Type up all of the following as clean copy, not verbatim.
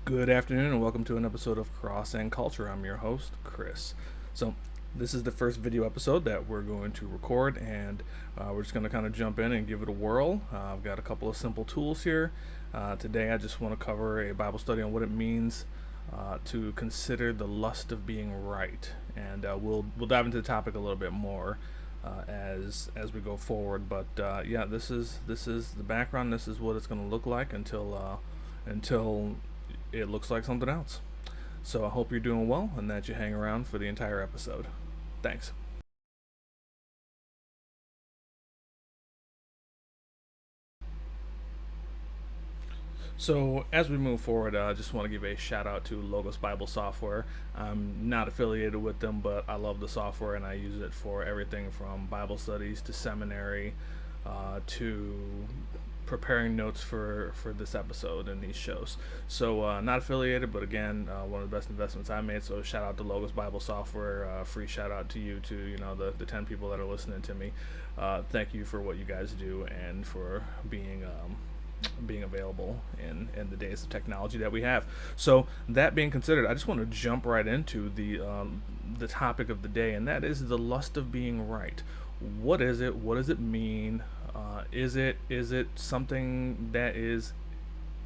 Good afternoon and welcome to an episode of Cross and Culture. I'm your host, Chris. So, this is the first video episode that we're going to record, and we're just going to kind of jump in and give it a whirl. I've got a couple of simple tools here. Today, I just want to cover a Bible study on what it means to consider the lust of being right, and we'll dive into the topic a little bit more as we go forward. But yeah, this is the background. This is what it's going to look like until it looks like something else. So I hope you're doing well and that you hang around for the entire episode. Thanks. So as we move forward, I just want to give a shout out to Logos Bible Software. I'm not affiliated with them, but I love the software and I use it for everything from Bible studies to seminary to preparing notes for this episode and these shows. So not affiliated, but again, one of the best investments I made. So shout out to Logos Bible Software. Free shout out to you, to the 10 people that are listening to me. Thank you for what you guys do and for being available in the days of technology that we have. So that being considered, I just want to jump right into the topic of the day, and that is the lust of being right. What is it? What does it mean? Is it something that is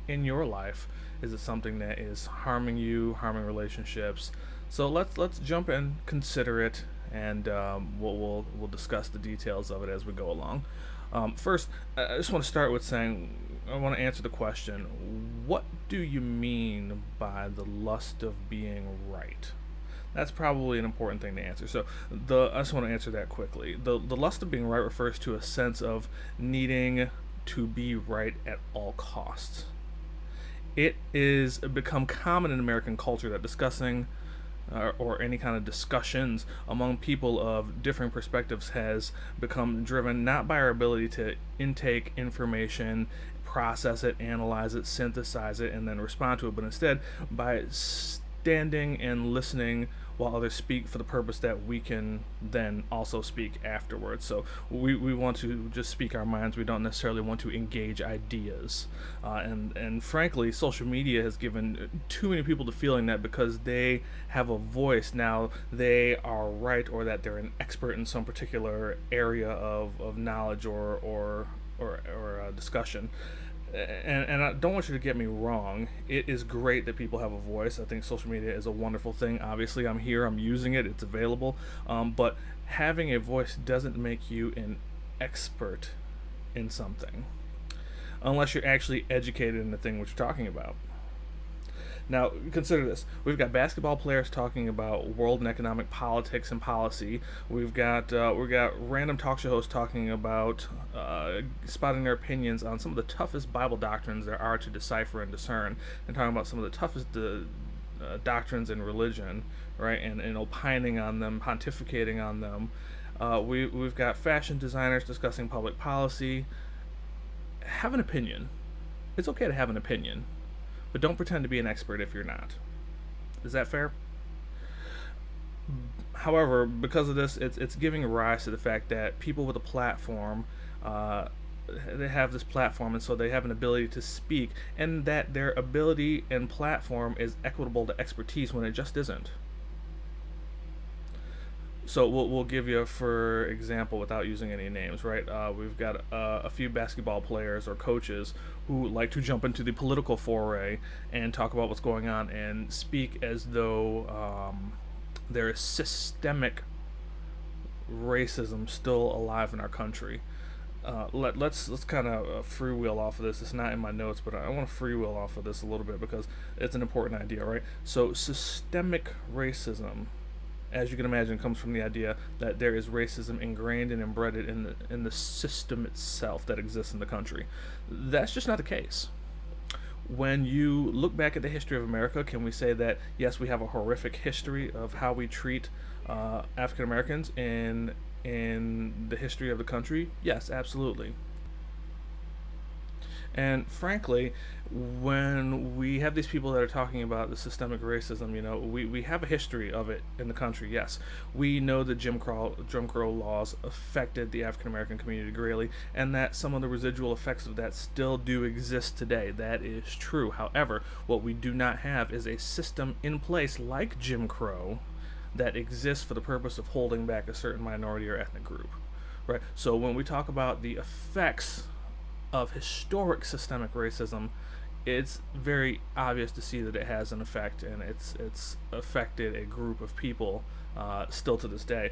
in your life? Is it something that is harming you, harming relationships? So let's jump in, consider it, and we'll discuss the details of it as we go along. First, I just want to start with saying I want to answer the question: what do you mean by the lust of being right? That's probably an important thing to answer. So I just want to answer that quickly. The lust of being right refers to a sense of needing to be right at all costs. It is become common in American culture that discussing or any kind of discussions among people of differing perspectives has become driven not by our ability to intake information, process it, analyze it, synthesize it, and then respond to it, but instead by standing and listening while others speak for the purpose that we can then also speak afterwards. So we want to just speak our minds. We don't necessarily want to engage ideas. And frankly, social media has given too many people the feeling that because they have a voice now, they are right, or that they're an expert in some particular area of knowledge or discussion. And I don't want you to get me wrong. It is great that people have a voice. I think social media is a wonderful thing. Obviously, I'm here, I'm using it, it's available. But having a voice doesn't make you an expert in something unless you're actually educated in the thing which you're talking about. Now, consider this. We've got basketball players talking about world and economic politics and policy. We've got random talk show hosts talking about spotting their opinions on some of the toughest Bible doctrines there are to decipher and discern, and talking about some of the toughest doctrines in religion, right? And opining on them, pontificating on them. We've got fashion designers discussing public policy. Have an opinion. It's okay to have an opinion, but don't pretend to be an expert if you're not. Is that fair? However, because of this, it's giving rise to the fact that people with a platform, they have this platform, and so they have an ability to speak, and that their ability and platform is equitable to expertise when it just isn't. So we'll give you, for example, without using any names, right? We've got a few basketball players or coaches who like to jump into the political foray and talk about what's going on and speak as though there is systemic racism still alive in our country. Let's kind of freewheel off of this. It's not in my notes, but I want to freewheel off of this a little bit because it's an important idea, right? So systemic racism, as you can imagine, comes from the idea that there is racism ingrained and embedded in the system itself that exists in the country. That's just not the case. When you look back at the history of America, can we say that yes, we have a horrific history of how we treat African Americans in the history of the country? Yes, absolutely. And frankly, when we have these people that are talking about the systemic racism, we have a history of it in the country, yes. We know that Jim Crow laws affected the African American community greatly, and that some of the residual effects of that still do exist today. That is true. However, what we do not have is a system in place like Jim Crow that exists for the purpose of holding back a certain minority or ethnic group. Right? So when we talk about the effects of historic systemic racism, it's very obvious to see that it has an effect, and it's affected a group of people still to this day.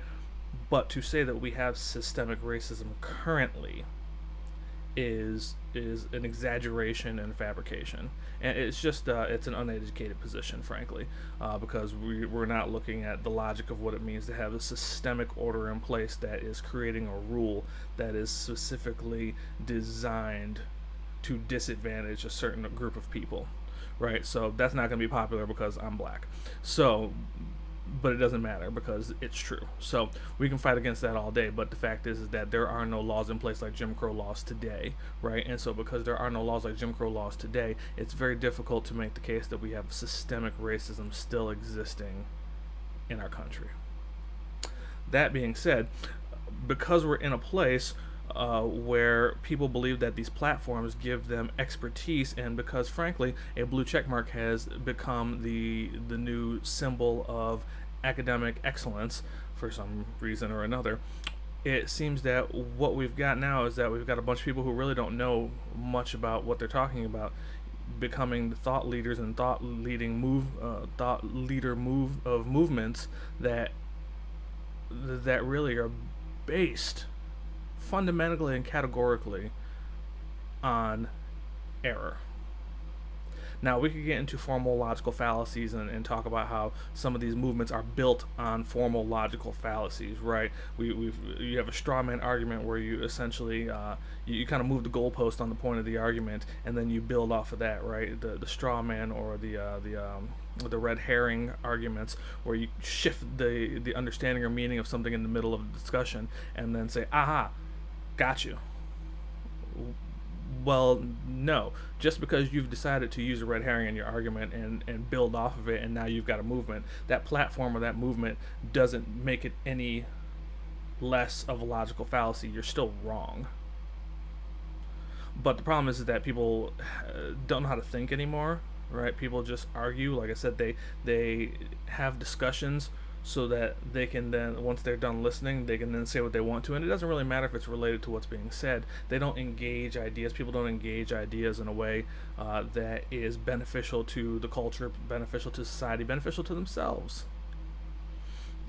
But to say that we have systemic racism currently is an exaggeration and fabrication, and it's just it's an uneducated position, frankly, because we're not looking at the logic of what it means to have a systemic order in place that is creating a rule that is specifically designed to disadvantage a certain group of people, right? So that's not going to be popular because I'm black. So, but it doesn't matter because it's true. So we can fight against that all day, but the fact is that there are no laws in place like Jim Crow laws today, right? And so because there are no laws like Jim Crow laws today, it's very difficult to make the case that we have systemic racism still existing in our country. That being said, because we're in a place where people believe that these platforms give them expertise, and because frankly a blue checkmark has become the new symbol of academic excellence for some reason or another, it seems that what we've got now is that we've got a bunch of people who really don't know much about what they're talking about becoming the thought leaders and thought leader of movements that really are based fundamentally and categorically on error. Now, we could get into formal logical fallacies and talk about how some of these movements are built on formal logical fallacies, right? You have a straw man argument where you essentially you kind of move the goalpost on the point of the argument, and then you build off of that, right? The straw man or the red herring arguments, where you shift the understanding or meaning of something in the middle of the discussion, and then say, "Aha, got you." Well, no. Just because you've decided to use a red herring in your argument and build off of it, and now you've got a movement, that platform or that movement doesn't make it any less of a logical fallacy. You're still wrong. But the problem is that people don't know how to think anymore, right? People just argue. Like I said, they have discussions so that they can then, once they're done listening, they can then say what they want to, and it doesn't really matter if it's related to what's being said. They don't engage ideas. People don't engage ideas in a way that is beneficial to the culture, beneficial to society, beneficial to themselves.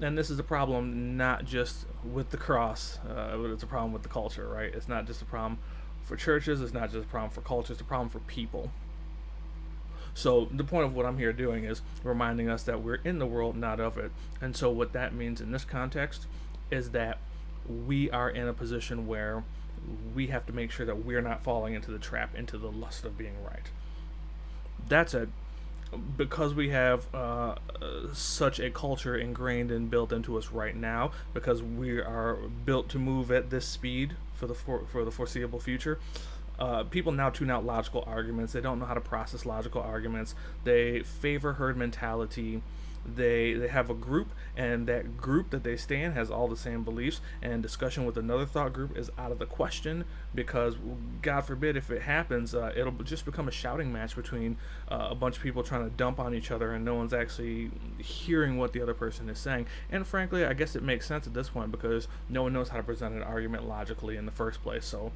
And this is a problem not just with the cross, but it's a problem with the culture, right? It's not just a problem for churches, it's not just a problem for culture, it's a problem for people. So the point of what I'm here doing is reminding us that we're in the world, not of it. And so what that means in this context is that we are in a position where we have to make sure that we're not falling into the trap, into the lust of being right. That's it. Because we have such a culture ingrained and built into us right now, because we are built to move at this speed for the foreseeable future, people now tune out logical arguments. They don't know how to process logical arguments. They favor herd mentality. They have a group, and that group that they stay in has all the same beliefs, and discussion with another thought group is out of the question, because God forbid if it happens, it'll just become a shouting match between a bunch of people trying to dump on each other, and no one's actually hearing what the other person is saying. And frankly, I guess it makes sense at this point, because no one knows how to present an argument logically in the first place. So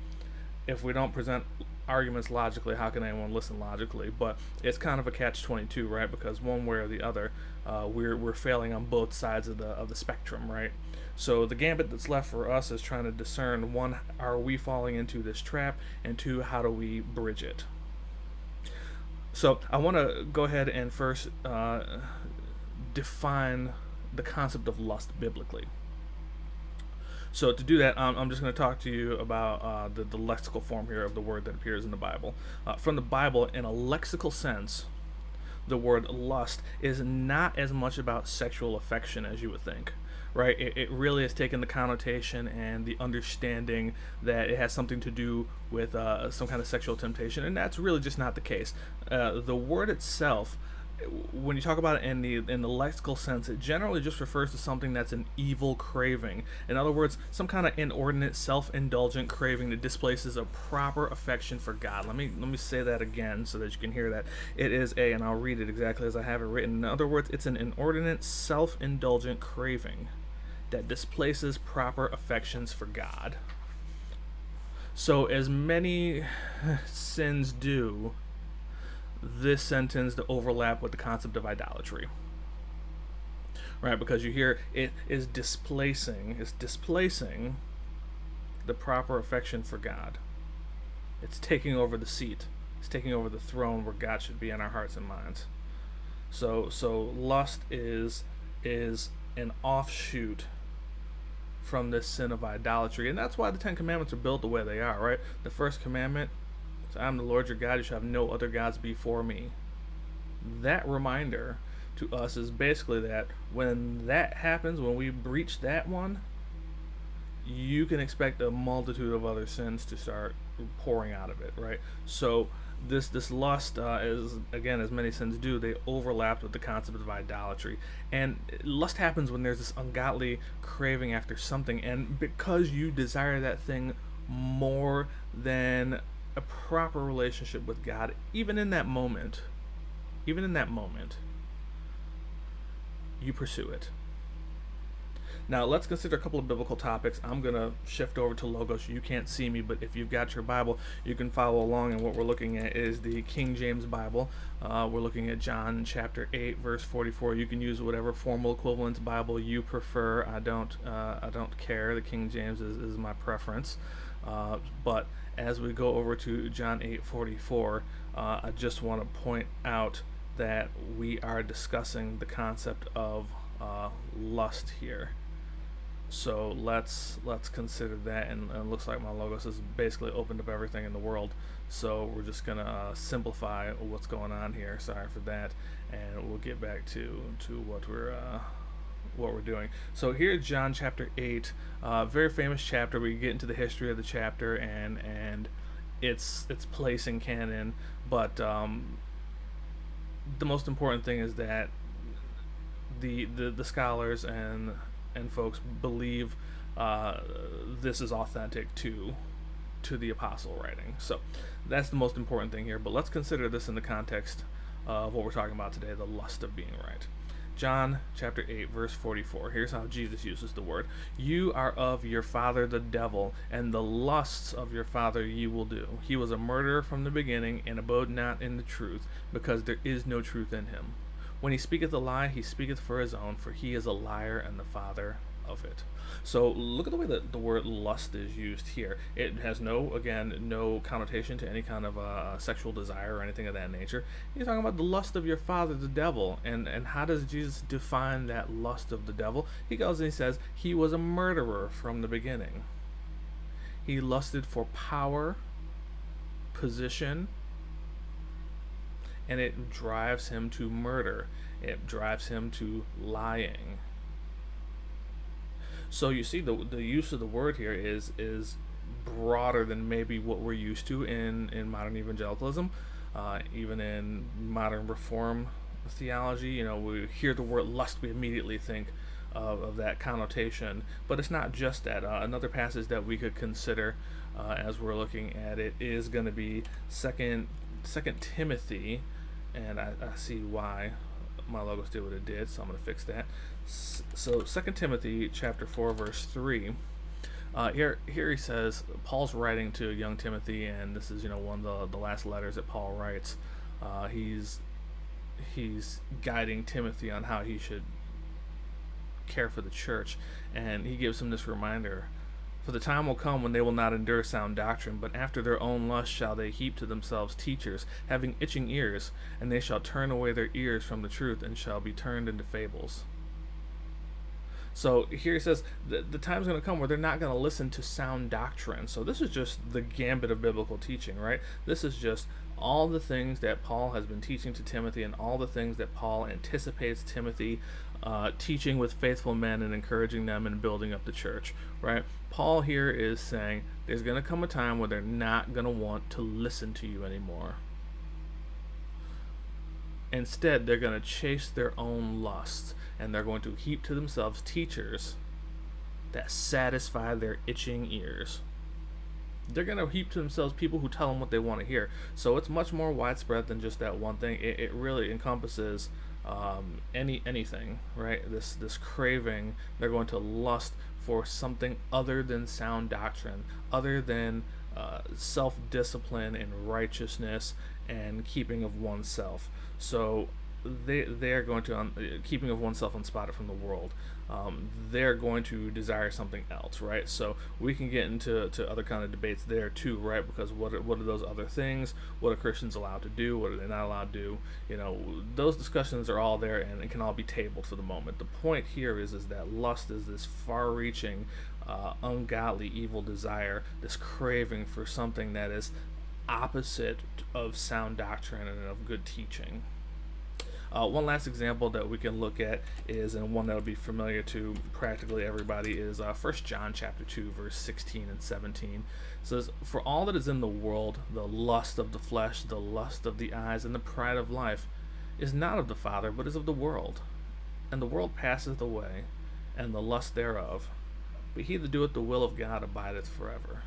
if we don't present arguments logically, how can anyone listen logically? But it's kind of a catch-22, right? Because one way or the other, we're failing on both sides of the spectrum, right? So the gambit that's left for us is trying to discern, one, are we falling into this trap, and two, how do we bridge it? So I want to go ahead and first define the concept of lust biblically. So to do that, I'm just going to talk to you about the lexical form here of the word that appears in the Bible. From the Bible, in a lexical sense, the word lust is not as much about sexual affection as you would think. Right? It really has taken the connotation and the understanding that it has something to do with some kind of sexual temptation, and that's really just not the case. The word itself, when you talk about it in the lexical sense, it generally just refers to something that's an evil craving. In other words, some kind of inordinate, self-indulgent craving that displaces a proper affection for God. Let me say that again so that you can hear that. It is and I'll read it exactly as I have it written. In other words, it's an inordinate, self-indulgent craving that displaces proper affections for God. So, as many sins do, this sentence to overlap with the concept of idolatry, right? Because you hear it's displacing the proper affection for God. It's taking over the seat. It's taking over the throne where God should be in our hearts and minds. So lust is an offshoot from this sin of idolatry, and that's why the Ten Commandments are built the way they are, right? The first commandment: I'm the Lord your God, you shall have no other gods before me. That reminder to us is basically that when that happens, when we breach that one, you can expect a multitude of other sins to start pouring out of it, right? So this lust is, again, as many sins do, they overlap with the concept of idolatry. And lust happens when there's this ungodly craving after something, and because you desire that thing more than a proper relationship with God, even in that moment, you pursue it. Now, let's consider a couple of biblical topics. I'm going to shift over to Logos. You can't see me, but if you've got your Bible, you can follow along. And what we're looking at is the King James Bible. We're looking at John chapter 8, verse 44. You can use whatever formal equivalence Bible you prefer. I don't care. The King James is my preference. But as we go over to John 8:44, I just want to point out that we are discussing the concept of lust here. So let's consider that, and it looks like my Logos has basically opened up everything in the world. So we're just gonna simplify what's going on here. Sorry for that, and we'll get back to what we're doing. So here, John chapter 8, very famous chapter. We get into the history of the chapter and its place in canon, but the most important thing is that the scholars and folks believe this is authentic to the apostle writing. So that's the most important thing here. But let's consider this in the context of what we're talking about today, the lust of being right. John chapter 8, verse 44. Here's how Jesus uses the word. You are of your father the devil, and the lusts of your father you will do. He was a murderer from the beginning, and abode not in the truth, because there is no truth in him. When he speaketh a lie, he speaketh for his own, for he is a liar and the father of it. So look at the way that the word lust is used here. It has no connotation to any kind of sexual desire or anything of that nature. He's talking about the lust of your father, the devil. And how does Jesus define that lust of the devil? He goes and he says, he was a murderer from the beginning. He lusted for power, position, and it drives him to murder. It drives him to lying. So you see, the use of the word here is broader than maybe what we're used to in modern evangelicalism, even in modern Reform theology. You know, we hear the word lust, we immediately think of that connotation, but it's not just that. Another passage that we could consider as we're looking at it is going to be Second Timothy, and I see why my Logos did what it did, so I'm going to fix that. So 2 Timothy chapter 4, verse 3. Here he says, Paul's writing to young Timothy, and this is one of the last letters that Paul writes. He's guiding Timothy on how he should care for the church, and he gives him this reminder. For the time will come when they will not endure sound doctrine, but after their own lust shall they heap to themselves teachers, having itching ears, and they shall turn away their ears from the truth, and shall be turned into fables. So here he says the time's going to come where they're not going to listen to sound doctrine. So this is just the gambit of biblical teaching, right? This is just all the things that Paul has been teaching to Timothy and all the things that Paul anticipates Timothy teaching with faithful men and encouraging them and building up the church, right? Paul here is saying there's going to come a time where they're not going to want to listen to you anymore. Instead, they're going to chase their own lusts, and they're going to heap to themselves teachers that satisfy their itching ears. They're going to heap to themselves people who tell them what they want to hear. So it's much more widespread than just that one thing. It really encompasses anything, right? This craving. They're going to lust for something other than sound doctrine, other than self-discipline and righteousness and keeping of oneself. So they're going to keeping of oneself unspotted from the world. They're going to desire something else, right? So we can get into other kind of debates there too, right? Because what are those other things? What are Christians allowed to do? What are they not allowed to do? Those discussions are all there, and it can all be tabled for the moment. The point here is that lust is this far-reaching, ungodly, evil desire, this craving for something that is opposite of sound doctrine and of good teaching. One last example that we can look at is, and one that will be familiar to practically everybody, is 1 John chapter 2, verse 16 and 17. It says, "For all that is in the world, the lust of the flesh, the lust of the eyes, and the pride of life, is not of the Father, but is of the world. And the world passeth away, and the lust thereof. But he that doeth the will of God abideth forever."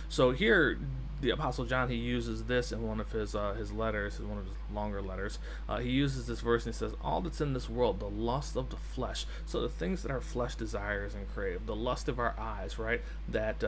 So here, the Apostle John, he uses this in one of his letters, one of his longer letters. He uses this verse and he says, all that's in this world, the lust of the flesh. So the things that our flesh desires and crave, the lust of our eyes, right? That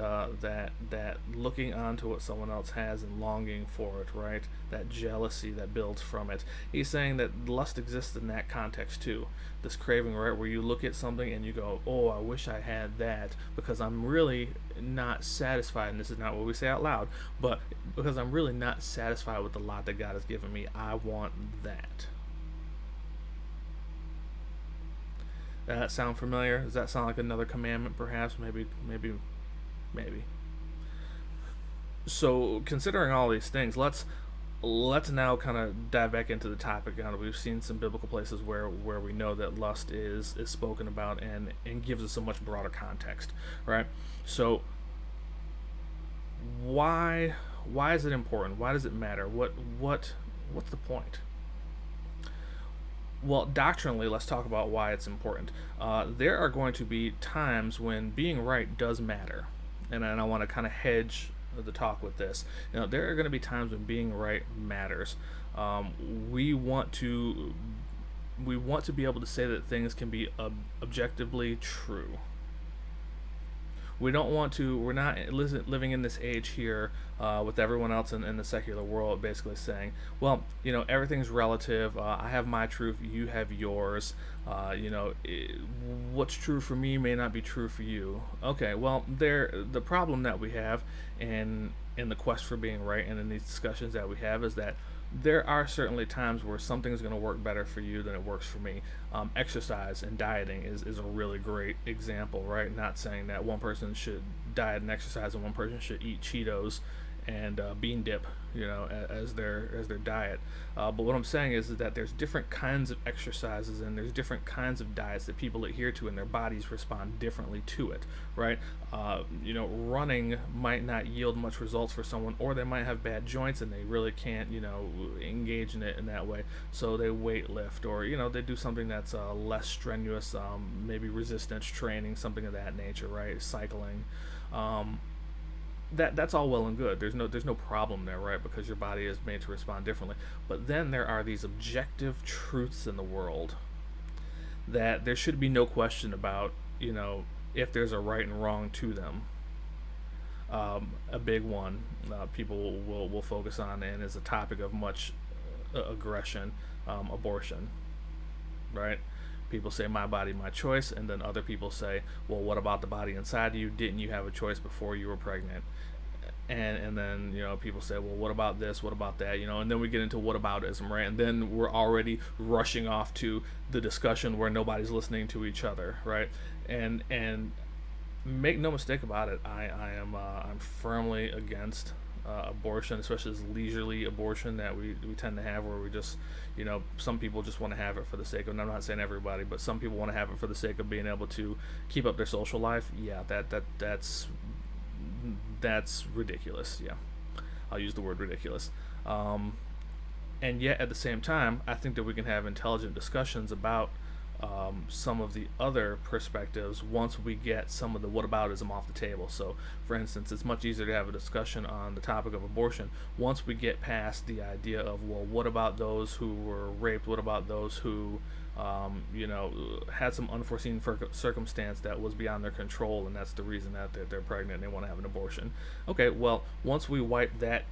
looking onto what someone else has and longing for it, right? That jealousy that builds from it. He's saying that lust exists in that context too. This craving, right, where you look at something and you go, oh, I wish I had that, because I'm really not satisfied, and this is not what we say out loud, but because I'm really not satisfied with the lot that God has given me, I want that. Does that sound familiar? Does that sound like another commandment, perhaps? Maybe. So, considering all these things, let's now kind of dive back into the topic. We've seen some biblical places where we know that lust is spoken about and gives us a much broader context, right? So why is it important? Why does it matter? What's the point? Well, doctrinally, let's talk about why it's important. There are going to be times when being right does matter, and I want to kind of hedge the talk with this. There are going to be times when being right matters. We want to be able to say that things can be objectively true. We don't want to. We're not living in this age here with everyone else in the secular world, basically saying, well, everything's relative. I have my truth, you have yours. What's true for me may not be true for you. Okay, well, the problem that we have in the quest for being right and in these discussions that we have is that there are certainly times where something's going to work better for you than it works for me. Exercise and dieting is a really great example, right? Not saying that one person should diet and exercise and one person should eat Cheetos and bean dip, as their diet. But what I'm saying is that there's different kinds of exercises and there's different kinds of diets that people adhere to, and their bodies respond differently to it, right? Running might not yield much results for someone, or they might have bad joints and they really can't, engage in it in that way. So they weight lift, or they do something that's less strenuous, maybe resistance training, something of that nature, right? Cycling. That's all well and good. There's no problem there, right? Because your body is made to respond differently. But then there are these objective truths in the world that there should be no question about, if there's a right and wrong to them. A big one people will focus on and is a topic of much aggression, abortion, right? People say my body, my choice, and then other people say, well, what about the body inside you? Didn't you have a choice before you were pregnant? and then people say, well, what about this, what about that, and then we get into whataboutism, right? And then we're already rushing off to the discussion where nobody's listening to each other, right? And make no mistake about it, I'm firmly against abortion, especially this leisurely abortion that we tend to have, where we just, some people just want to have it for the sake of, and I'm not saying everybody, but some people want to have it for the sake of being able to keep up their social life. Yeah, that's ridiculous. Yeah, I'll use the word ridiculous. And yet at the same time, I think that we can have intelligent discussions about some of the other perspectives once we get some of the whataboutism off the table. So, for instance, it's much easier to have a discussion on the topic of abortion once we get past the idea of, well, what about those who were raped? What about those who, had some unforeseen circumstance that was beyond their control, and that's the reason that they're pregnant and they want to have an abortion? Okay, well, once we wipe that,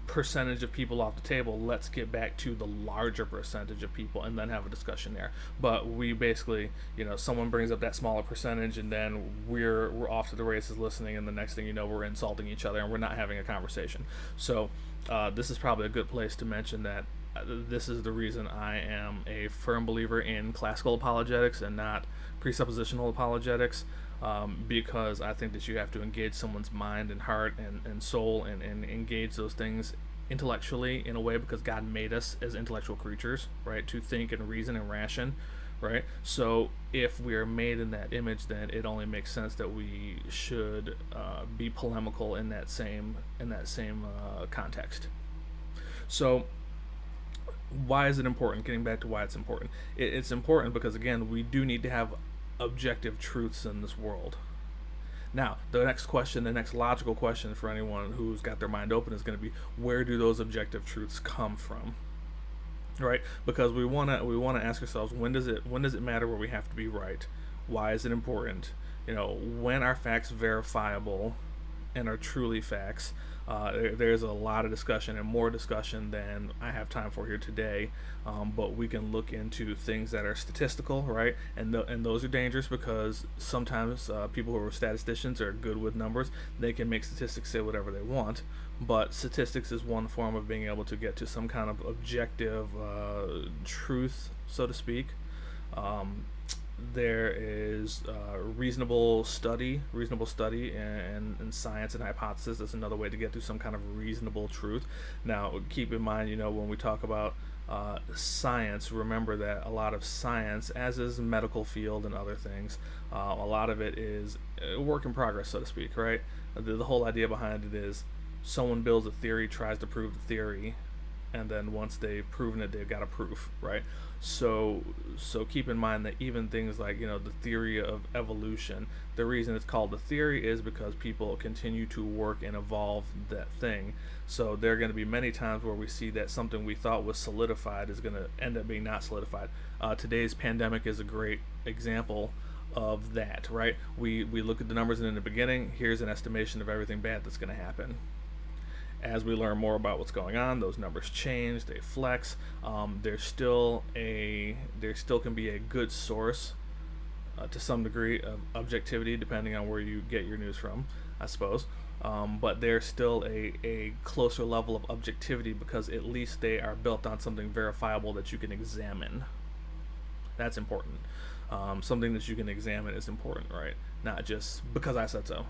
percentage of people off the table, let's get back to the larger percentage of people and then have a discussion there. But we basically, someone brings up that smaller percentage, and then we're off to the races listening, and the next thing you know, we're insulting each other and we're not having a conversation. So this is probably a good place to mention that this is the reason I am a firm believer in classical apologetics and not presuppositional apologetics, because I think that you have to engage someone's mind and heart and soul, and engage those things intellectually in a way, because God made us as intellectual creatures, right, to think and reason and ration, right? So if we are made in that image, then it only makes sense that we should be polemical in that same context. So why is it important? Getting back to why it's important. It's important because, again, we do need to have objective truths in this world. Now, the next logical question for anyone who's got their mind open is going to be, where do those objective truths come from? Right? Because we want to ask ourselves, when does it matter where we have to be right? Why is it important? When are facts verifiable and are truly facts? There's a lot of discussion, and more discussion than I have time for here today, but we can look into things that are statistical, right? And those are dangerous, because sometimes people who are statisticians are good with numbers. They can make statistics say whatever they want, but statistics is one form of being able to get to some kind of objective truth, so to speak. There is reasonable study, and science and hypothesis. That's another way to get to some kind of reasonable truth. Now, keep in mind, when we talk about science, remember that a lot of science, as is the medical field and other things, a lot of it is a work in progress, so to speak, right? The whole idea behind it is someone builds a theory, tries to prove the theory, and then once they've proven it, they've got a proof, right? So keep in mind that even things like, the theory of evolution, the reason it's called a theory is because people continue to work and evolve that thing. So there are going to be many times where we see that something we thought was solidified is going to end up being not solidified. Today's pandemic is a great example of that, right? We look at the numbers, and in the beginning, here's an estimation of everything bad that's going to happen. As we learn more about what's going on, those numbers change, they flex. There still can be a good source to some degree of objectivity, depending on where you get your news from, I suppose. But there's still a closer level of objectivity, because at least they are built on something verifiable that you can examine. That's important. Something that you can examine is important, right? Not just because I said so.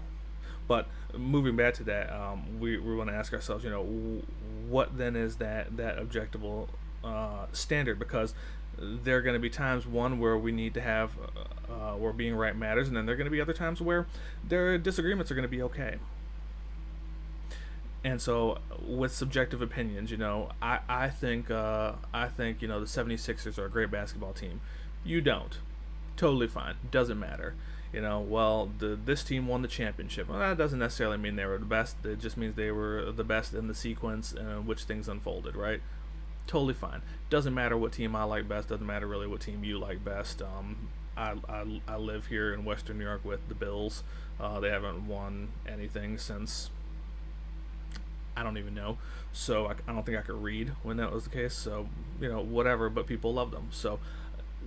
But moving back to that, we want to ask ourselves, what then is that objectable standard? Because there are going to be times, one, where we need to have, where being right matters, and then there are going to be other times where their disagreements are going to be okay. And so with subjective opinions, I think the 76ers are a great basketball team. You don't. Totally fine. Doesn't matter. This team won the championship. Well, that doesn't necessarily mean they were the best. It just means they were the best in the sequence in which things unfolded, right? Totally fine. Doesn't matter what team I like best. Doesn't matter really what team you like best. I live here in Western New York with the Bills. They haven't won anything since, I don't even know. So I don't think I could read when that was the case. So, whatever, but people love them. So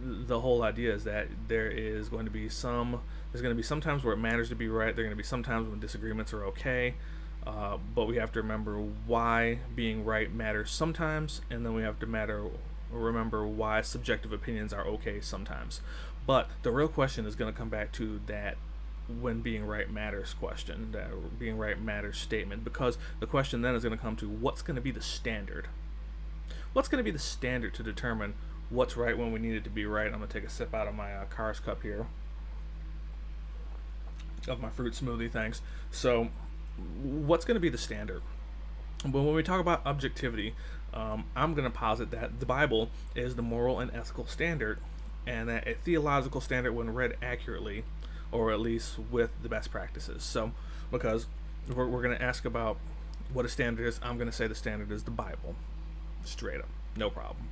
the whole idea is that there's going to be some times where it matters to be right. There are going to be some times when disagreements are okay. but we have to remember why being right matters sometimes, and then we have to remember why subjective opinions are okay sometimes. But the real question is going to come back to that when being right matters question, that being right matters statement, because the question then is going to come to what's going to be the standard. What's going to be the standard to determine what's right when we need it to be right? I'm going to take a sip out of my Cars cup here of my fruit smoothie, thanks. So, what's going to be the standard? But when we talk about objectivity, I'm going to posit that the Bible is the moral and ethical standard, and that a theological standard, when read accurately, or at least with the best practices. So, because we're going to ask about what a standard is, I'm going to say the standard is the Bible. Straight up. No problem.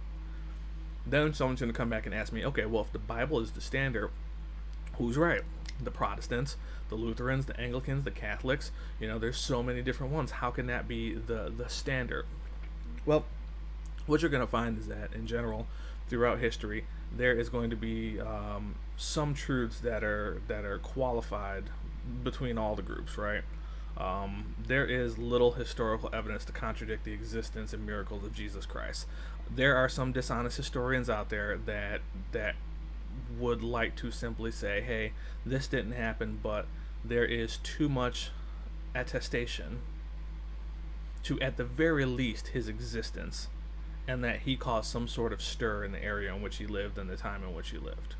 Then someone's going to come back and ask me, okay, well, if the Bible is the standard, who's right? The Protestants, the Lutherans, the Anglicans, the Catholics. There's so many different ones. How can that be the standard? Well, what you're going to find is that, in general, throughout history, there is going to be some truths that are qualified between all the groups, right? There is little historical evidence to contradict the existence and miracles of Jesus Christ. There are some dishonest historians out there that would like to simply say, hey, this didn't happen, but there is too much attestation to, at the very least, his existence, and that he caused some sort of stir in the area in which he lived and the time in which he lived.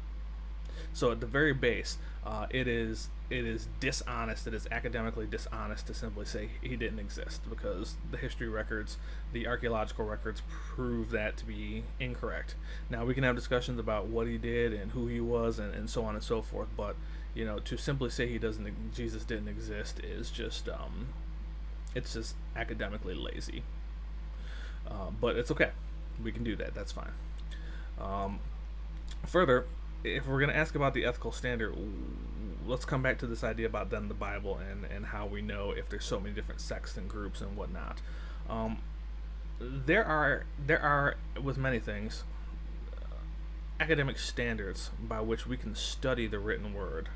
So at the very base, it is dishonest, it is academically dishonest to simply say he didn't exist, because the history records, the archaeological records prove that to be incorrect. Now, we can have discussions about what he did and who he was and so on and so forth, but to simply say Jesus didn't exist is just it's just academically lazy. But it's okay, we can do that, that's fine. Further, if we're going to ask about the ethical standard, let's come back to this idea about then the Bible and how we know if there's so many different sects and groups and whatnot. There are with many things academic standards by which we can study the written word,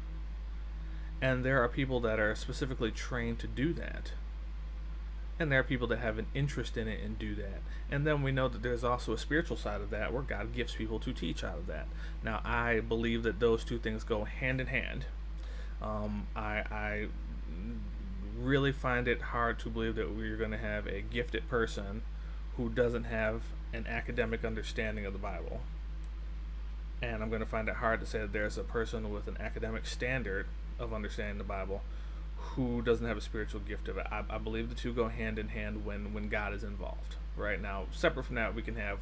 and there are people that are specifically trained to do that. And there are people that have an interest in it and do that. And then we know that there's also a spiritual side of that where God gifts people to teach out of that. Now, I believe that those two things go hand in hand. I really find it hard to believe that we're going to have a gifted person who doesn't have an academic understanding of the Bible. And I'm going to find it hard to say that there's a person with an academic standard of understanding the Bible who doesn't have a spiritual gift of it. I believe the two go hand in hand when God is involved. Right now, separate from that, we can have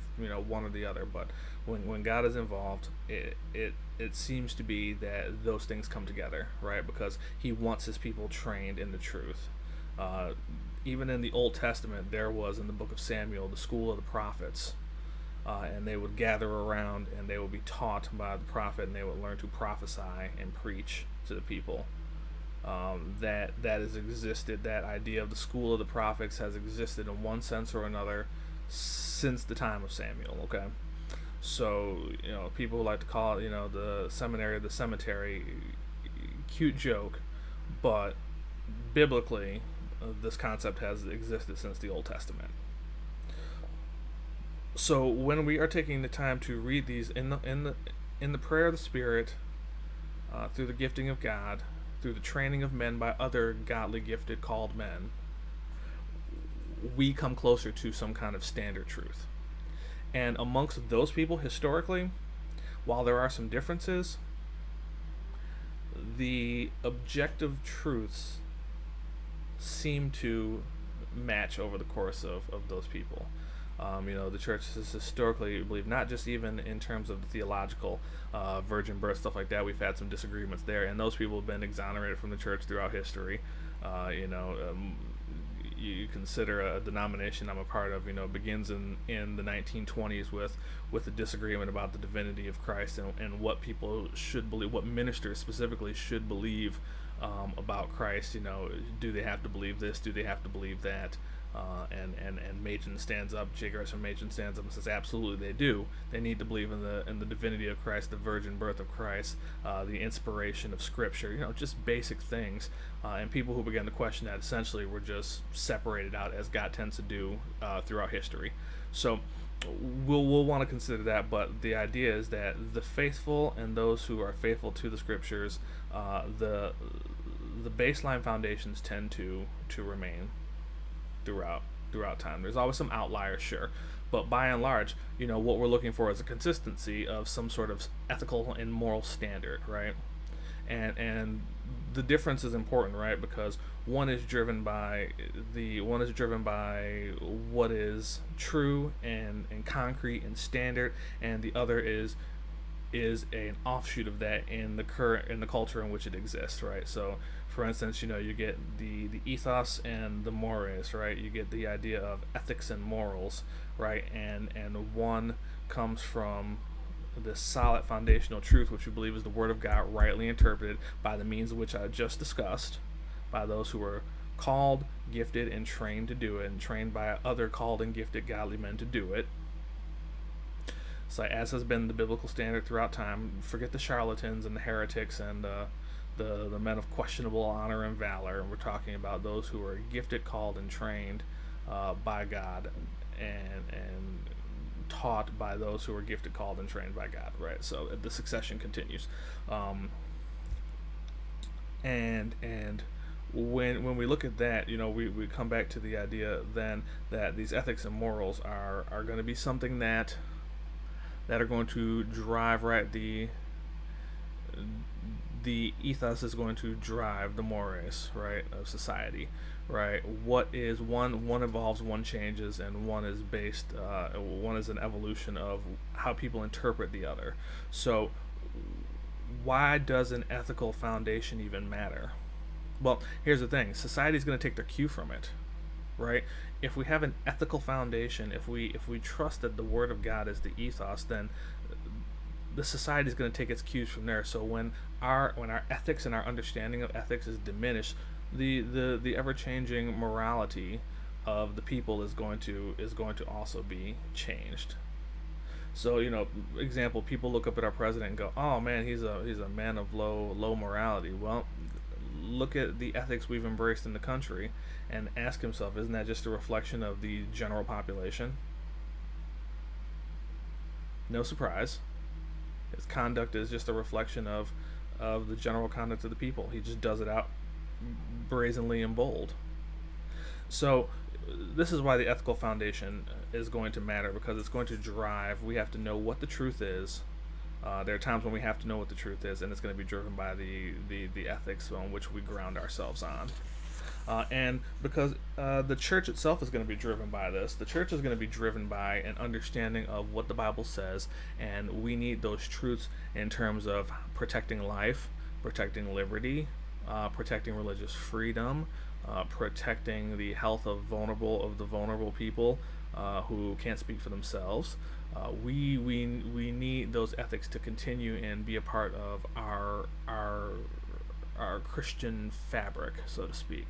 one or the other, but when God is involved, it seems to be that those things come together, right? Because He wants His people trained in the truth. Even in the Old Testament, there was in the book of Samuel the school of the prophets, and they would gather around and they would be taught by the prophet, and they would learn to prophesy and preach to the people. That has existed. That idea of the school of the prophets has existed in one sense or another since the time of Samuel. Okay, so people like to call it the seminary, the cemetery. Cute joke, but biblically, this concept has existed since the Old Testament. So when we are taking the time to read these in the prayer of the Spirit, through the gifting of God, through the training of men by other godly gifted called men, we come closer to some kind of standard truth. And amongst those people historically, while there are some differences, the objective truths seem to match over the course of those people. The church has historically believed, not just even in terms of the theological virgin birth, stuff like that. We've had some disagreements there, and those people have been exonerated from the church throughout history. You consider a denomination I'm a part of, begins in the 1920s with a disagreement about the divinity of Christ and what people should believe, what ministers specifically should believe about Christ. Do they have to believe this? Do they have to believe that? And Machen stands up, J. Gresham Machen stands up and says, absolutely they do. They need to believe in the divinity of Christ, the virgin birth of Christ, the inspiration of Scripture, just basic things. And people who began to question that essentially were just separated out, as God tends to do throughout history. So we'll want to consider that, but the idea is that the faithful and those who are faithful to the Scriptures, the baseline foundations tend to remain throughout time. There's always some outliers, sure, but by and large, what we're looking for is a consistency of some sort of ethical and moral standard, right? And the difference is important, right? Because one is driven by what is true and concrete and standard, and the other is an offshoot of that in the culture in which it exists, right? So for instance, you get the ethos and the mores, right? You get the idea of ethics and morals, right? And one comes from this solid foundational truth, which we believe is the Word of God, rightly interpreted by the means of which I just discussed, by those who are called, gifted, and trained to do it, and trained by other called and gifted godly men to do it. So as has been the biblical standard throughout time, forget the charlatans and the heretics and the men of questionable honor and valor, and we're talking about those who are gifted, called, and trained by God, and taught by those who are gifted, called, and trained by God, right? So the succession continues, and when we look at that, we come back to the idea then that these ethics and morals are going to be something that are going to drive, right, the ethos is going to drive the mores, right, of society, right? What is one evolves, one changes, and one is based, one is an evolution of how people interpret the other. So why does an ethical foundation even matter? Well, here's the thing: society is going to take their cue from it, right? If we have an ethical foundation, if we trust that the Word of God is the ethos, then the society is going to take its cues from there. So when our ethics and our understanding of ethics is diminished, the ever changing morality of the people is going to also be changed. So example, people look up at our president and go, "Oh man, he's a man of low morality." Well, look at the ethics we've embraced in the country and ask himself, isn't that just a reflection of the general population? No surprise. His conduct is just a reflection of the general conduct of the people. He just does it out brazenly and bold. So this is why the ethical foundation is going to matter, because it's going to drive. We have to know what the truth is. There are times when we have to know what the truth is, and it's going to be driven by the ethics on which we ground ourselves on. And because the church itself is going to be driven by this, the church is going to be driven by an understanding of what the Bible says, and we need those truths in terms of protecting life, protecting liberty, protecting religious freedom, protecting the health of the vulnerable people who can't speak for themselves. We need those ethics to continue and be a part of our Christian fabric, so to speak.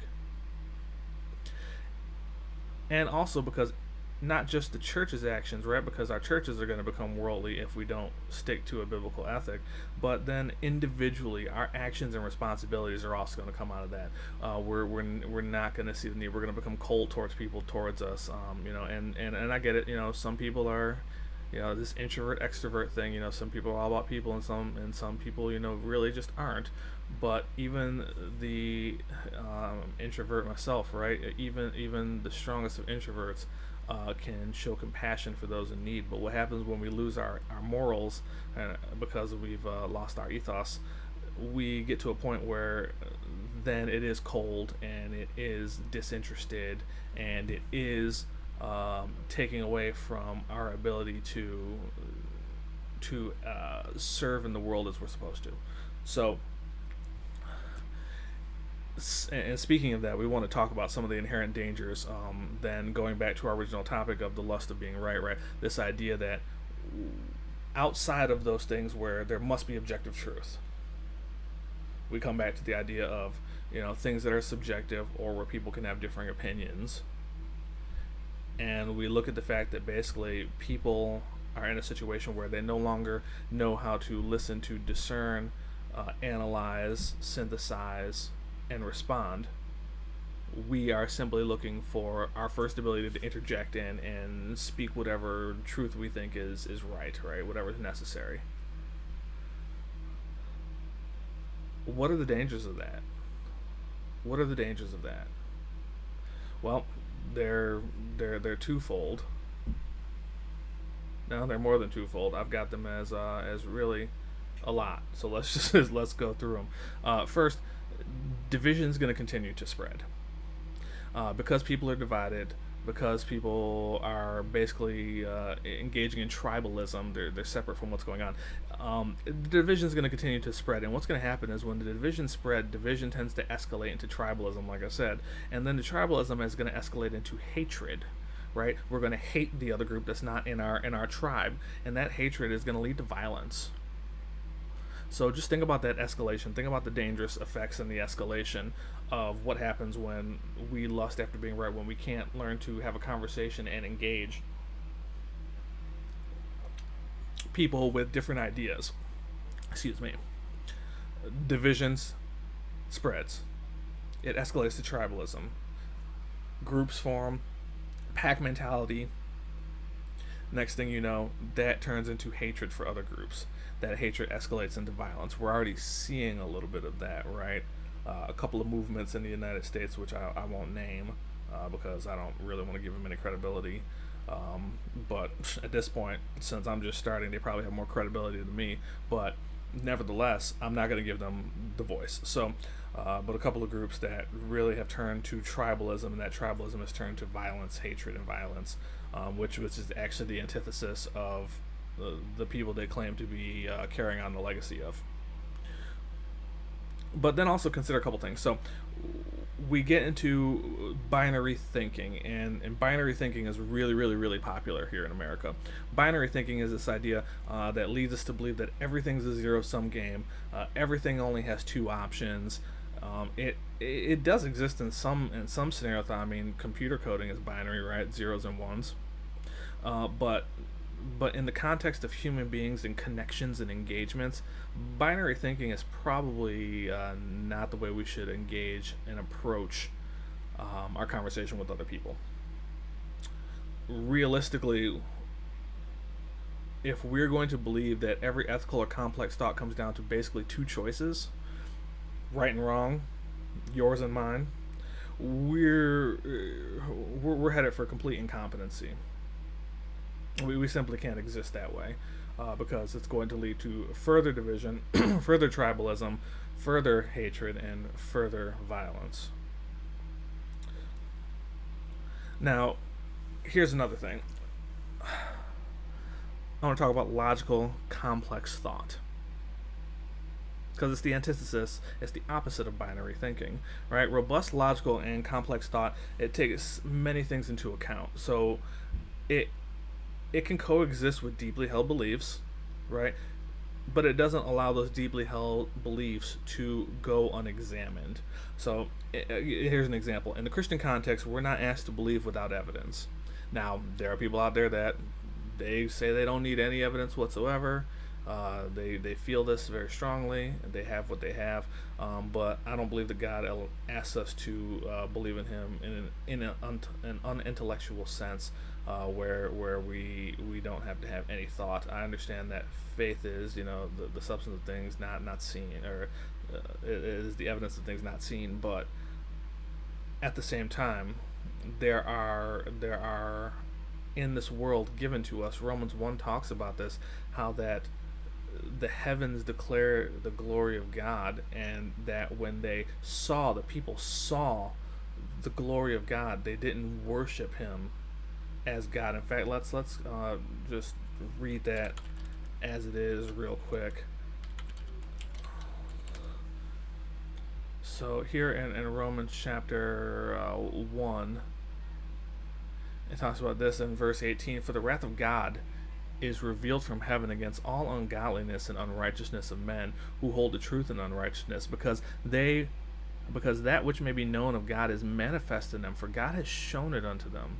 And also because not just the church's actions, right? Because our churches are going to become worldly if we don't stick to a biblical ethic, but then individually, our actions and responsibilities are also going to come out of that. We're not going to see the need. We're going to become cold towards people, towards us. And I get it. Some people are, this introvert extrovert thing. Some people are all about people, and some people, really just aren't. But even the introvert myself, right? Even the strongest of introverts can show compassion for those in need. But what happens when we lose our morals because we've lost our ethos? We get to a point where then it is cold and it is disinterested and it is taking away from our ability to serve in the world as we're supposed to. So, and speaking of that, we want to talk about some of the inherent dangers. Then going back to our original topic of the lust of being right? This idea that outside of those things where there must be objective truth, we come back to the idea of things that are subjective or where people can have differing opinions. and we look at the fact that basically people are in a situation where they no longer know how to listen to discern, analyze, synthesize, and respond. We are simply looking for our first ability to interject in and speak whatever truth we think is right, whatever is necessary. What are the dangers of that? What are the dangers of that? Well, they're they're twofold. No, they're more than twofold. I've got them as really a lot. So let's just let's go through them. First, division is going to continue to spread because people are divided. Because people are basically engaging in tribalism, they're separate from what's going on. The division is going to continue to spread, and what's going to happen is when the division spread, division tends to escalate into tribalism, like I said, and then the tribalism is going to escalate into hatred. Right, we're going to hate the other group that's not in our tribe, and that hatred is going to lead to violence. So just think about that escalation. Think about the dangerous effects and the escalation of what happens when we lust after being right, when we can't learn to have a conversation and engage people with different ideas. Excuse me. Divisions spreads. It escalates to tribalism. Groups form, pack mentality. Next thing you know, that turns into hatred for other groups. That hatred escalates into violence. We're already seeing a little bit of that, right? A couple of movements in the United States, which I won't name because I don't really want to give them any credibility. But at this point, since I'm just starting, they probably have more credibility than me. But nevertheless, I'm not going to give them the voice. So, but a couple of groups that really have turned to tribalism, and that tribalism has turned to violence, hatred, and violence, which is actually the antithesis of the people they claim to be carrying on the legacy of. But then also consider a couple things. So we get into binary thinking, and binary thinking is really, really, really popular here in America. Binary thinking is this idea that leads us to believe that everything's a zero-sum game. Everything only has two options. It does exist in some scenarios. I mean, computer coding is binary, right? Zeros and ones. But in the context of human beings and connections and engagements, binary thinking is probably not the way we should engage and approach our conversation with other people. Realistically, if we're going to believe that every ethical or complex thought comes down to basically two choices, right and wrong, yours and mine, we're headed for complete incompetency. We simply can't exist that way because it's going to lead to further division, further tribalism, further hatred, and further violence. Now, here's another thing. I want to talk about logical, complex thought. Because it's the antithesis, it's the opposite of binary thinking, right? Robust, logical, and complex thought, it takes many things into account. So it can coexist with deeply held beliefs, right? But it doesn't allow those deeply held beliefs to go unexamined. So here's an example. In the Christian context, we're not asked to believe without evidence. Now, there are people out there that they say they don't need any evidence whatsoever. They feel this very strongly. They have what they have, but I don't believe that God asks us to believe in Him in an unintellectual sense, where we don't have to have any thought. I understand that faith is the substance of things not seen, or it is the evidence of things not seen. But at the same time, there are in this world given to us. Romans 1 talks about this, how that the heavens declare the glory of God, and that when the people saw the glory of God, they didn't worship Him as God. In fact, let's just read that as it is real quick. So here in Romans chapter 1, it talks about this in verse 18. For the wrath of God is revealed from heaven against all ungodliness and unrighteousness of men who hold the truth in unrighteousness, because that which may be known of God is manifest in them, for God has shown it unto them.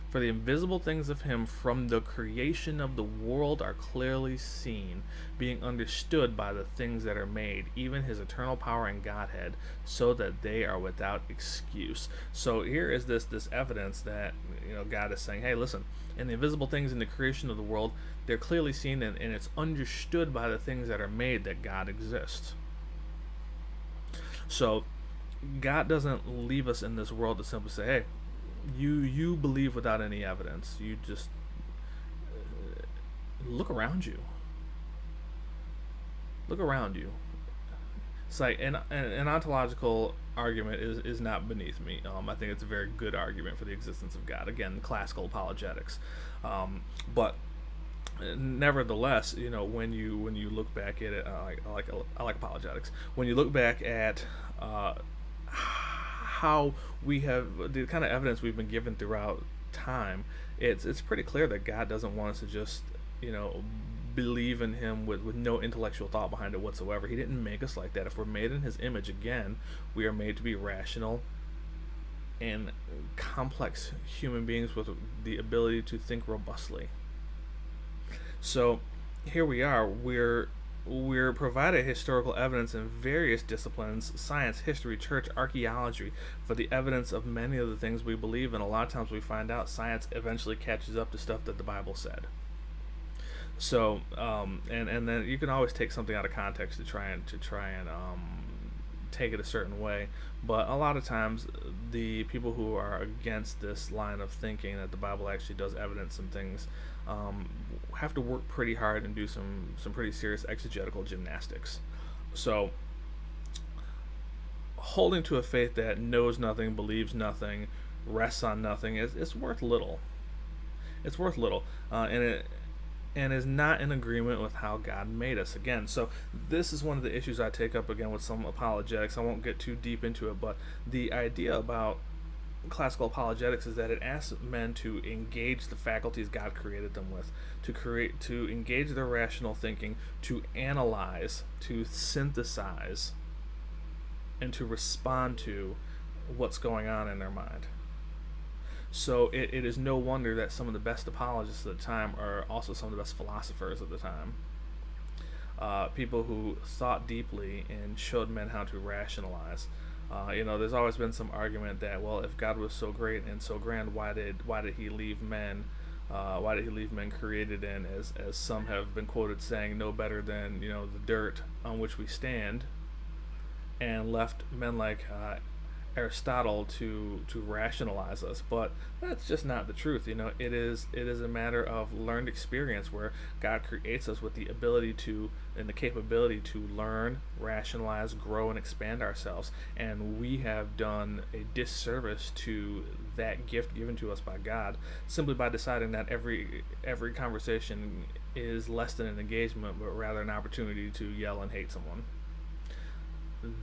For the invisible things of him from the creation of the world are clearly seen, being understood by the things that are made, even his eternal power and Godhead, so that they are without excuse. So here is this evidence that God is saying, hey, listen, and the invisible things in the creation of the world, they're clearly seen, and it's understood by the things that are made that God exists. So God doesn't leave us in this world to simply say, hey, you believe without any evidence. You just look around you. Look around you. It's like an ontological argument is not beneath me. I think it's a very good argument for the existence of God. Again, classical apologetics, but nevertheless, when you look back at it, I like apologetics. When you look back at how we have the kind of evidence we've been given throughout time, it's pretty clear that God doesn't want us to just believe in him with no intellectual thought behind it whatsoever. He didn't make us like that. If we're made in his image, again, we are made to be rational and complex human beings with the ability to think robustly. So here we are. We're provided historical evidence in various disciplines: science, history, church, archaeology, for the evidence of many of the things we believe. And a lot of times we find out science eventually catches up to stuff that the Bible said. So and then you can always take something out of context to try and take it a certain way. But a lot of times the people who are against this line of thinking that the Bible actually does evidence some things have to work pretty hard and do some pretty serious exegetical gymnastics. So holding to a faith that knows nothing, believes nothing, rests on nothing is worth little. It's worth little, and is not in agreement with how God made us. Again, so this is one of the issues I take up again with some apologetics. I won't get too deep into it, but the idea about classical apologetics is that it asks men to engage the faculties God created them with, to engage their rational thinking, to analyze, to synthesize, and to respond to what's going on in their mind. So it is no wonder that some of the best apologists at the time are also some of the best philosophers at the time. People who thought deeply and showed men how to rationalize. There's always been some argument that, well, if God was so great and so grand, why did he leave men? Why did he leave men created in, as some have been quoted saying, no better than the dirt on which we stand, and left men like Aristotle to rationalize us? But that's just not the truth. It is a matter of learned experience, where God creates us with the ability to and the capability to learn, rationalize, grow, and expand ourselves. And we have done a disservice to that gift given to us by God simply by deciding that every conversation is less than an engagement, but rather an opportunity to yell and hate someone.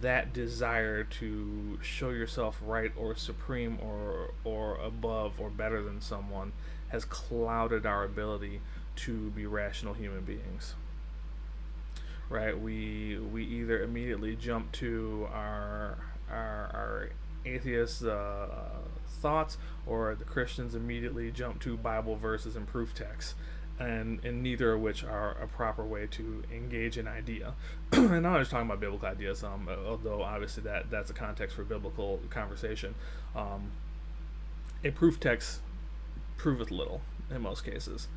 That desire to show yourself right or supreme or above or better than someone has clouded our ability to be rational human beings. Right? We either immediately jump to our atheist thoughts, or the Christians immediately jump to Bible verses and proof texts. And neither of which are a proper way to engage an idea. And I'm not just talking about biblical ideas, although obviously that's a context for biblical conversation. A proof text proveth little in most cases,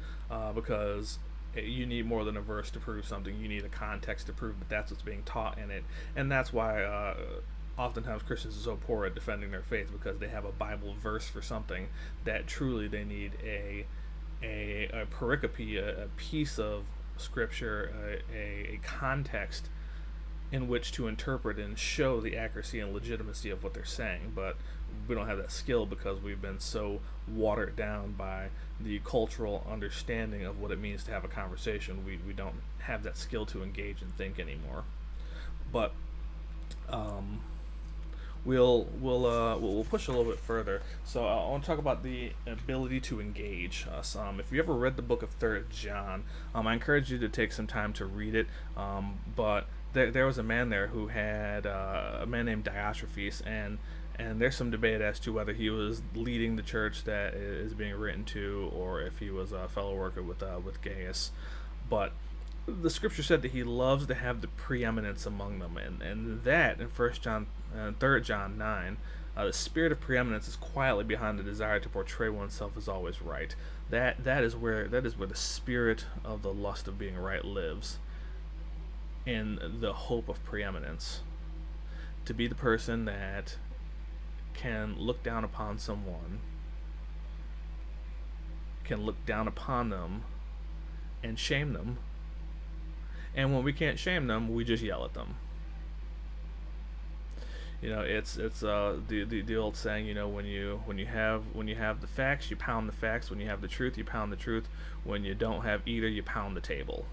because you need more than a verse to prove something. You need a context to prove that that's what's being taught in it. And that's why oftentimes Christians are so poor at defending their faith, because they have a Bible verse for something that truly they need a pericope, a piece of scripture, a context in which to interpret and show the accuracy and legitimacy of what they're saying. But we don't have that skill because we've been so watered down by the cultural understanding of what it means to have a conversation. We don't have that skill to engage and think anymore. But we'll push a little bit further. So I want to talk about the ability to engage us. If you ever read the book of 3rd John, I encourage you to take some time to read it. But there was a man there who had a man named Diotrephes, and And there's some debate as to whether he was leading the church that is being written to, or if he was a fellow worker with Gaius. But the scripture said that he loves to have the preeminence among them, and that in 1 John, 3 John 9, the spirit of preeminence is quietly behind the desire to portray oneself as always right. That is where the spirit of the lust of being right lives, in the hope of preeminence, to be the person that can look down upon someone, can look down upon them, and shame them. And when we can't shame them, we just yell at them. It's the old saying. When you have the facts, you pound the facts. When you have the truth, you pound the truth. When you don't have either, you pound the table.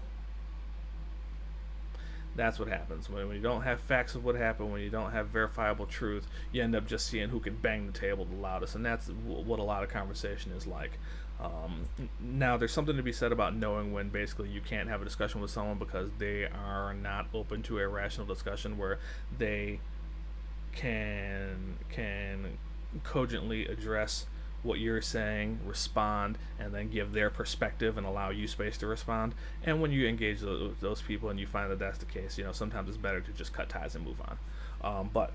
That's what happens. When you don't have facts of what happened, when you don't have verifiable truth, you end up just seeing who can bang the table the loudest, and that's what a lot of conversation is like. Now, there's something to be said about knowing when basically you can't have a discussion with someone because they are not open to a rational discussion where they can cogently address what you're saying, respond, and then give their perspective and allow you space to respond. And when you engage those people and you find that that's the case, sometimes it's better to just cut ties and move on. But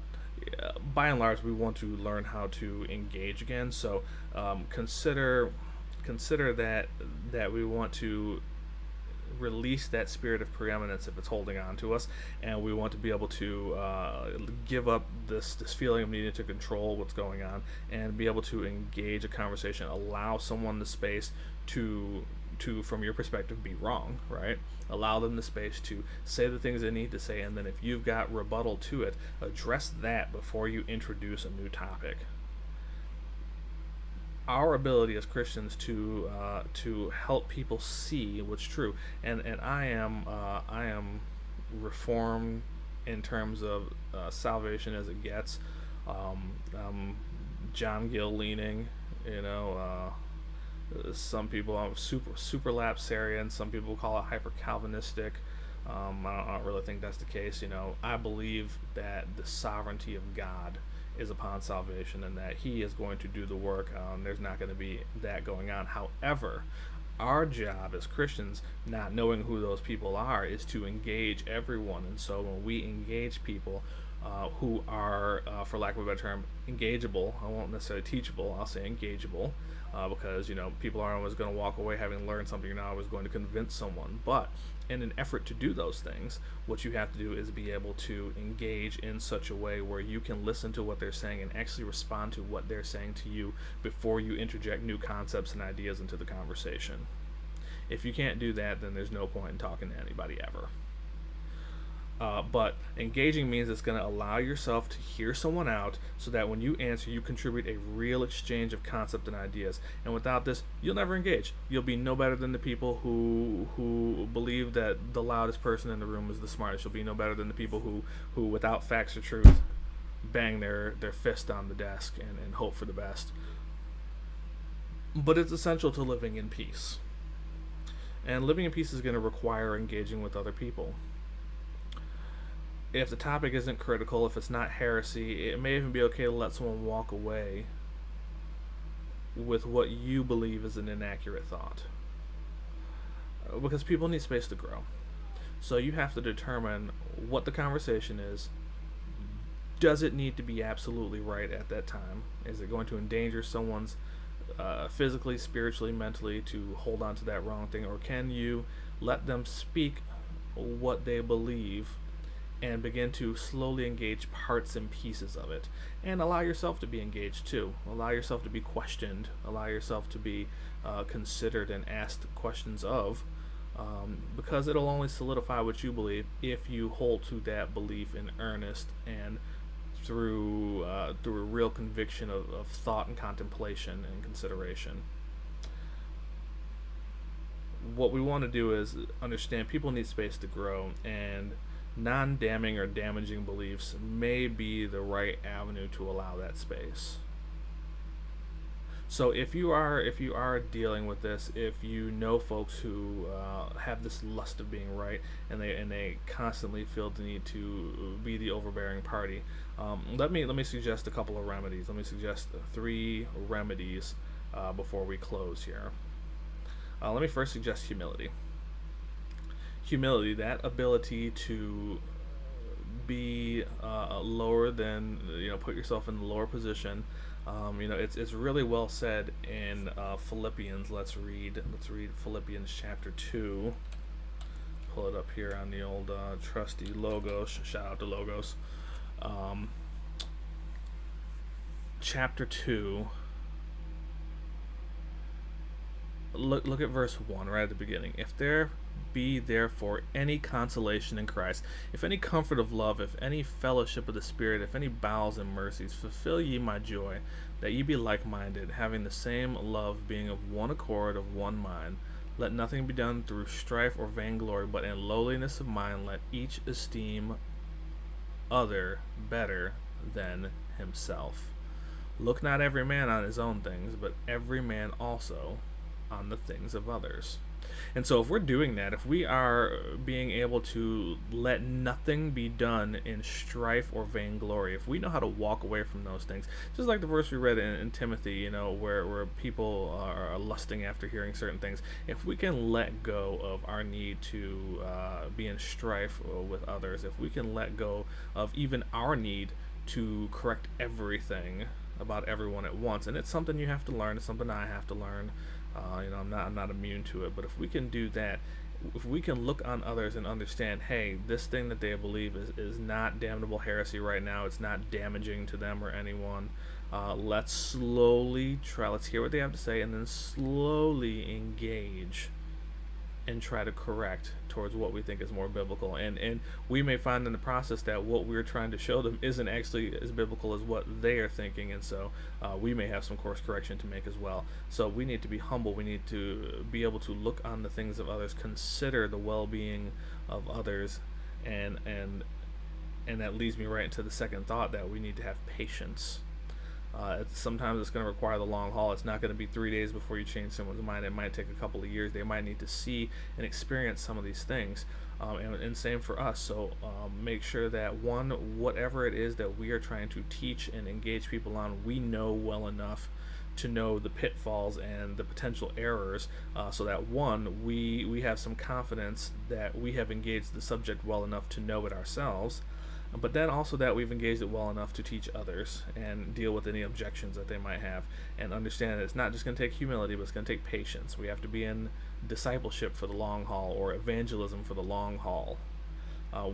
by and large, we want to learn how to engage again. So consider that we want to release that spirit of preeminence if it's holding on to us, and we want to be able to give up this feeling of needing to control what's going on and be able to engage a conversation, allow someone the space to from your perspective be wrong, right? Allow them the space to say the things they need to say, and then if you've got rebuttal to it, address that before you introduce a new topic. Our ability as Christians to help people see what's true, and I am reformed in terms of salvation as it gets. John Gill leaning, some people I'm super lapsarian. Some people call it hyper Calvinistic. I don't really think that's the case. I believe that the sovereignty of God is upon salvation and that he is going to do the work. There's not going to be that going on. However, our job as Christians, not knowing who those people are, is to engage everyone. And so when we engage people who are, for lack of a better term, engageable, I won't necessarily teachable, I'll say engageable, because people aren't always going to walk away having learned something. You're not always going to convince someone, but in an effort to do those things, what you have to do is be able to engage in such a way where you can listen to what they're saying and actually respond to what they're saying to you before you interject new concepts and ideas into the conversation. If you can't do that, then there's no point in talking to anybody ever. But engaging means it's going to allow yourself to hear someone out so that when you answer, you contribute a real exchange of concept and ideas. And without this, you'll never engage. You'll be no better than the people who believe that the loudest person in the room is the smartest. You'll be no better than the people who without facts or truth, bang their fist on the desk and hope for the best. But it's essential to living in peace. And living in peace is going to require engaging with other people. If the topic isn't critical, if it's not heresy, it may even be okay to let someone walk away with what you believe is an inaccurate thought. Because people need space to grow. So you have to determine what the conversation is. Does it need to be absolutely right at that time? Is it going to endanger someone's physically, spiritually, mentally to hold on to that wrong thing? Or can you let them speak what they believe and begin to slowly engage parts and pieces of it, and allow yourself to be engaged too. Allow yourself to be questioned. Allow yourself to be considered and asked questions of, because it'll only solidify what you believe if you hold to that belief in earnest and through a real conviction of thought and contemplation and consideration. What we want to do is understand people need space to grow, and non-damning or damaging beliefs may be the right avenue to allow that space. So if you are dealing with this, if you know folks who have this lust of being right, and they constantly feel the need to be the overbearing party, let me suggest a couple of remedies. Let me suggest three remedies before we close here. Let me first suggest humility. Humility, that ability to be lower than, put yourself in the lower position. It's really well said in Philippians. Let's read Philippians chapter 2. Pull it up here on the old trusty Logos. Shout out to Logos. Um, chapter 2. Look at verse 1 right at the beginning. If there be therefore any consolation in Christ, if any comfort of love, if any fellowship of the Spirit, if any bowels and mercies, fulfill ye my joy, that ye be like minded, having the same love, being of one accord, of one mind. Let nothing be done through strife or vainglory, but in lowliness of mind let each esteem other better than himself. Look not every man on his own things, but every man also on the things of others. And so, if we're doing that, if we are being able to let nothing be done in strife or vainglory, if we know how to walk away from those things, just like the verse we read in Timothy, where people are lusting after hearing certain things, if we can let go of our need to be in strife with others, if we can let go of even our need to correct everything about everyone at once, and it's something you have to learn, it's something I have to learn. I'm not immune to it, but if we can do that, if we can look on others and understand, hey, this thing that they believe is not damnable heresy right now, it's not damaging to them or anyone. Let's slowly try. Let's hear what they have to say, and then slowly engage and try to correct towards what we think is more biblical. And we may find in the process that what we're trying to show them isn't actually as biblical as what they are thinking, and so we may have some course correction to make as well. So we need to be humble. We need to be able to look on the things of others, consider the well-being of others, and that leads me right into the second thought, that we need to have patience. Sometimes it's going to require the long haul. It's not going to be 3 days before you change someone's mind. It might take a couple of years. They might need to see and experience some of these things. And same for us. So make sure that, one, whatever it is that we are trying to teach and engage people on, we know well enough to know the pitfalls and the potential errors, so that, one, we have some confidence that we have engaged the subject well enough to know it ourselves, but then also that we've engaged it well enough to teach others and deal with any objections that they might have, and understand that it's not just going to take humility, but it's going to take patience. We have to be in discipleship for the long haul, or evangelism for the long haul.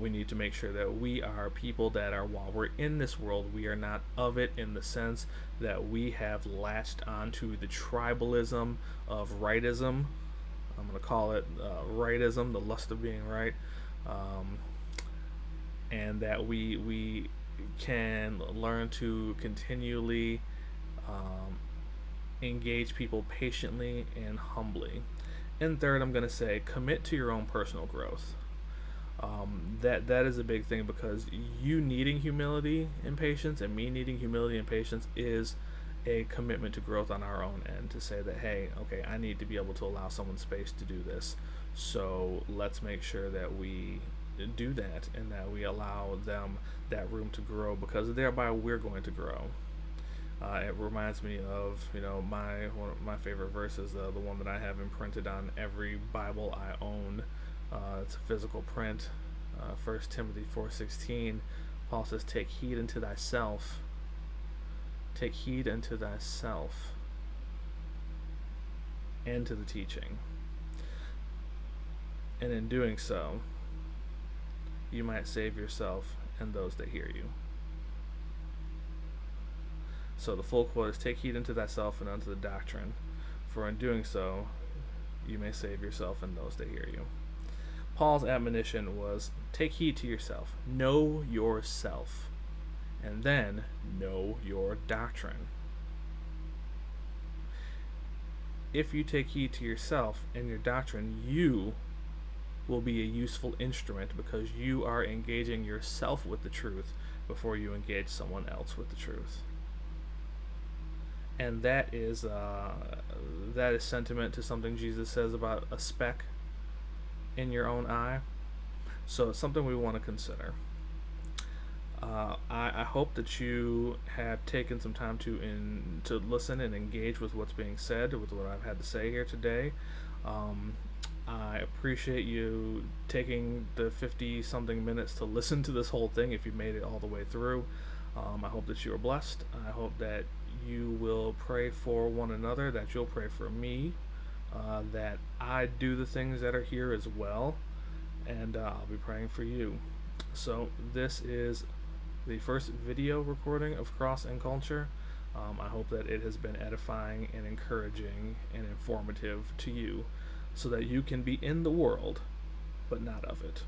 We need to make sure that we are people that are, while we're in this world, we are not of it, in the sense that we have latched onto the tribalism of rightism. I'm going to call it rightism, the lust of being right. And that we can learn to continually engage people patiently and humbly. And third, I'm going to say, commit to your own personal growth. That is a big thing, because you needing humility and patience, and me needing humility and patience, is a commitment to growth on our own end, to say that, hey, okay, I need to be able to allow someone space to do this, so let's make sure that we do that, and that we allow them that room to grow, because thereby we're going to grow. It reminds me of one of my favorite verses, the one that I have imprinted on every Bible I own. It's a physical print. 1 Timothy 4:16. Paul says, "Take heed unto thyself. Take heed unto thyself, and to the teaching. And in doing so, you might save yourself and those that hear you." So the full quote is, "Take heed unto thyself and unto the doctrine, for in doing so, you may save yourself and those that hear you." Paul's admonition was, take heed to yourself, know yourself, and then know your doctrine. If you take heed to yourself and your doctrine, you will be a useful instrument, because you are engaging yourself with the truth before you engage someone else with the truth. and that is sentiment to something Jesus says about a speck in your own eye. So it's something we want to consider. I hope that you have taken some time to listen and engage with what's being said, with what I've had to say here today. Um, I appreciate you taking the 50 something minutes to listen to this whole thing if you made it all the way through. I hope that you are blessed. I hope that you will pray for one another, that you'll pray for me, that I do the things that are here as well, and I'll be praying for you. So, this is the first video recording of Cross and Culture. I hope that it has been edifying and encouraging and informative to you so that you can be in the world, but not of it.